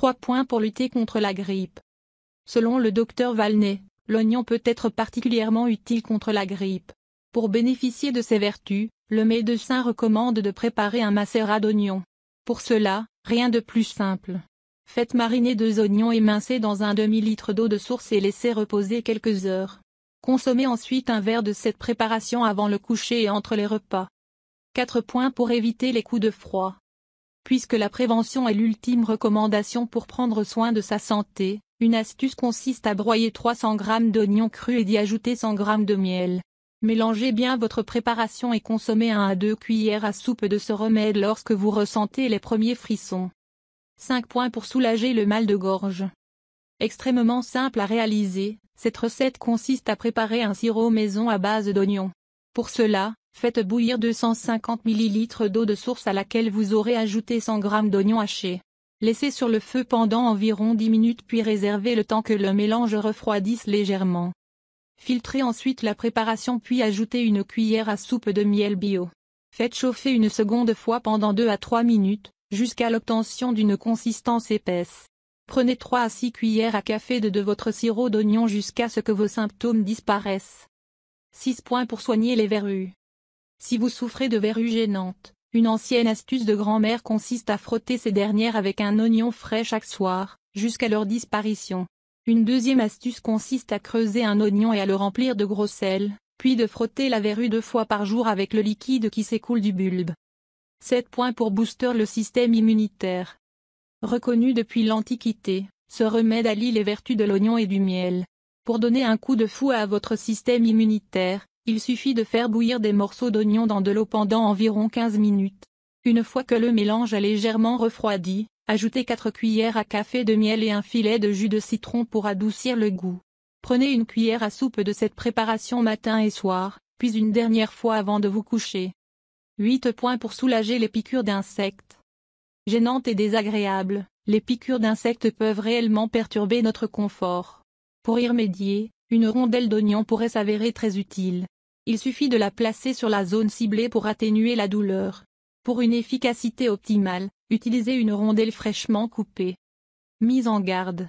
3 points pour lutter contre la grippe. Selon le docteur Valnet, l'oignon peut être particulièrement utile contre la grippe. Pour bénéficier de ses vertus, le médecin recommande de préparer un macérat d'oignons. Pour cela, rien de plus simple. Faites mariner 2 oignons émincés dans un demi-litre d'eau de source et laissez reposer quelques heures. Consommez ensuite un verre de cette préparation avant le coucher et entre les repas. 4 points pour éviter les coups de froid. Puisque la prévention est l'ultime recommandation pour prendre soin de sa santé, une astuce consiste à broyer 300 g d'oignons crus et d'y ajouter 100 g de miel. Mélangez bien votre préparation et consommez 1 à 2 cuillères à soupe de ce remède lorsque vous ressentez les premiers frissons. 5 points pour soulager le mal de gorge. Extrêmement simple à réaliser, cette recette consiste à préparer un sirop maison à base d'oignons. Pour cela, faites bouillir 250 ml d'eau de source à laquelle vous aurez ajouté 100 g d'oignons hachés. Laissez sur le feu pendant environ 10 minutes puis réservez le temps que le mélange refroidisse légèrement. Filtrez ensuite la préparation puis ajoutez une cuillère à soupe de miel bio. Faites chauffer une seconde fois pendant 2 à 3 minutes, jusqu'à l'obtention d'une consistance épaisse. Prenez 3 à 6 cuillères à café de votre sirop d'oignon jusqu'à ce que vos symptômes disparaissent. 6 points pour soigner les verrues. Si vous souffrez de verrues gênantes, une ancienne astuce de grand-mère consiste à frotter ces dernières avec un oignon frais chaque soir, jusqu'à leur disparition. Une deuxième astuce consiste à creuser un oignon et à le remplir de gros sel, puis de frotter la verrue 2 fois par jour avec le liquide qui s'écoule du bulbe. 7 points pour booster le système immunitaire. Reconnu depuis l'Antiquité, ce remède allie les vertus de l'oignon et du miel. Pour donner un coup de fouet à votre système immunitaire, il suffit de faire bouillir des morceaux d'oignon dans de l'eau pendant environ 15 minutes. Une fois que le mélange a légèrement refroidi, ajoutez 4 cuillères à café de miel et un filet de jus de citron pour adoucir le goût. Prenez une cuillère à soupe de cette préparation matin et soir, puis une dernière fois avant de vous coucher. 8 points pour soulager les piqûres d'insectes. Gênantes et désagréables, les piqûres d'insectes peuvent réellement perturber notre confort. Pour y remédier, une rondelle d'oignon pourrait s'avérer très utile. Il suffit de la placer sur la zone ciblée pour atténuer la douleur. Pour une efficacité optimale, utilisez une rondelle fraîchement coupée. Mise en garde.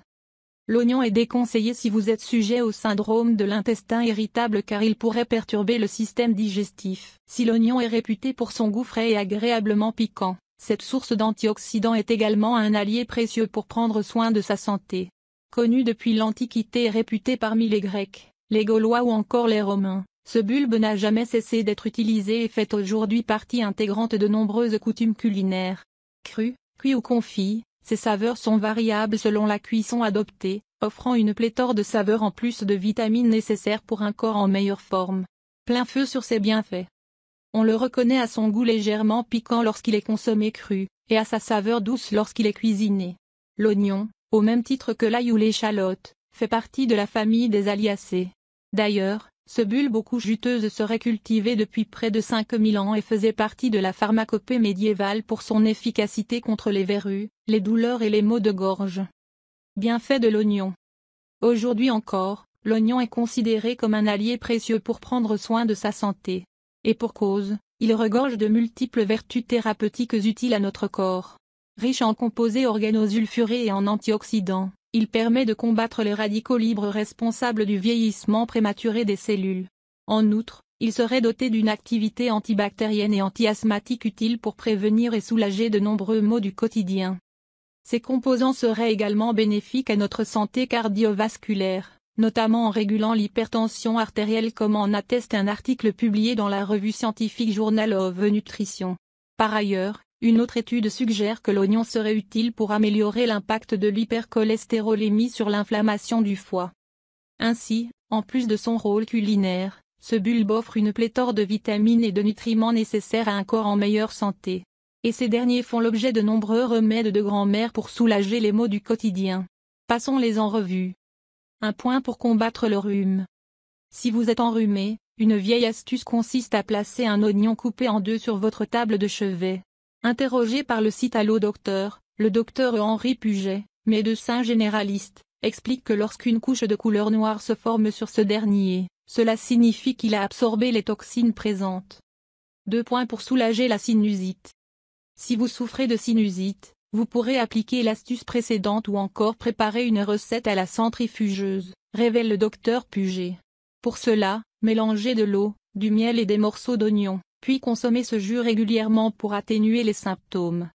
L'oignon est déconseillé si vous êtes sujet au syndrome de l'intestin irritable car il pourrait perturber le système digestif. Si l'oignon est réputé pour son goût frais et agréablement piquant, cette source d'antioxydants est également un allié précieux pour prendre soin de sa santé. Connu depuis l'Antiquité et réputé parmi les Grecs, les Gaulois ou encore les Romains, ce bulbe n'a jamais cessé d'être utilisé et fait aujourd'hui partie intégrante de nombreuses coutumes culinaires. Cru, cuit ou confit, ses saveurs sont variables selon la cuisson adoptée, offrant une pléthore de saveurs en plus de vitamines nécessaires pour un corps en meilleure forme. Plein feu sur ses bienfaits. On le reconnaît à son goût légèrement piquant lorsqu'il est consommé cru, et à sa saveur douce lorsqu'il est cuisiné. L'oignon, au même titre que l'ail ou l'échalote, fait partie de la famille des Aliacées. D'ailleurs, ce bulbe aux couches juteuses serait cultivé depuis près de 5000 ans et faisait partie de la pharmacopée médiévale pour son efficacité contre les verrues, les douleurs et les maux de gorge. Bienfaits de l'oignon. Aujourd'hui encore, l'oignon est considéré comme un allié précieux pour prendre soin de sa santé. Et pour cause, il regorge de multiples vertus thérapeutiques utiles à notre corps. Riche en composés organosulfurés et en antioxydants, il permet de combattre les radicaux libres responsables du vieillissement prématuré des cellules. En outre, il serait doté d'une activité antibactérienne et anti-asthmatique utile pour prévenir et soulager de nombreux maux du quotidien. Ces composants seraient également bénéfiques à notre santé cardiovasculaire, notamment en régulant l'hypertension artérielle comme en atteste un article publié dans la revue scientifique Journal of Nutrition. Par ailleurs, une autre étude suggère que l'oignon serait utile pour améliorer l'impact de l'hypercholestérolémie sur l'inflammation du foie. Ainsi, en plus de son rôle culinaire, ce bulbe offre une pléthore de vitamines et de nutriments nécessaires à un corps en meilleure santé. Et ces derniers font l'objet de nombreux remèdes de grand-mère pour soulager les maux du quotidien. Passons-les en revue. Un point pour combattre le rhume. Si vous êtes enrhumé, une vieille astuce consiste à placer un oignon coupé en 2 sur votre table de chevet. Interrogé par le site Allo Docteur, le docteur Henri Puget, médecin généraliste, explique que lorsqu'une couche de couleur noire se forme sur ce dernier, cela signifie qu'il a absorbé les toxines présentes. 2 points pour soulager la sinusite. Si vous souffrez de sinusite, Vous pourrez appliquer l'astuce précédente ou encore préparer une recette à la centrifugeuse, révèle le docteur Puget. Pour cela, mélangez de l'eau, du miel et des morceaux d'oignon, puis consommez ce jus régulièrement pour atténuer les symptômes.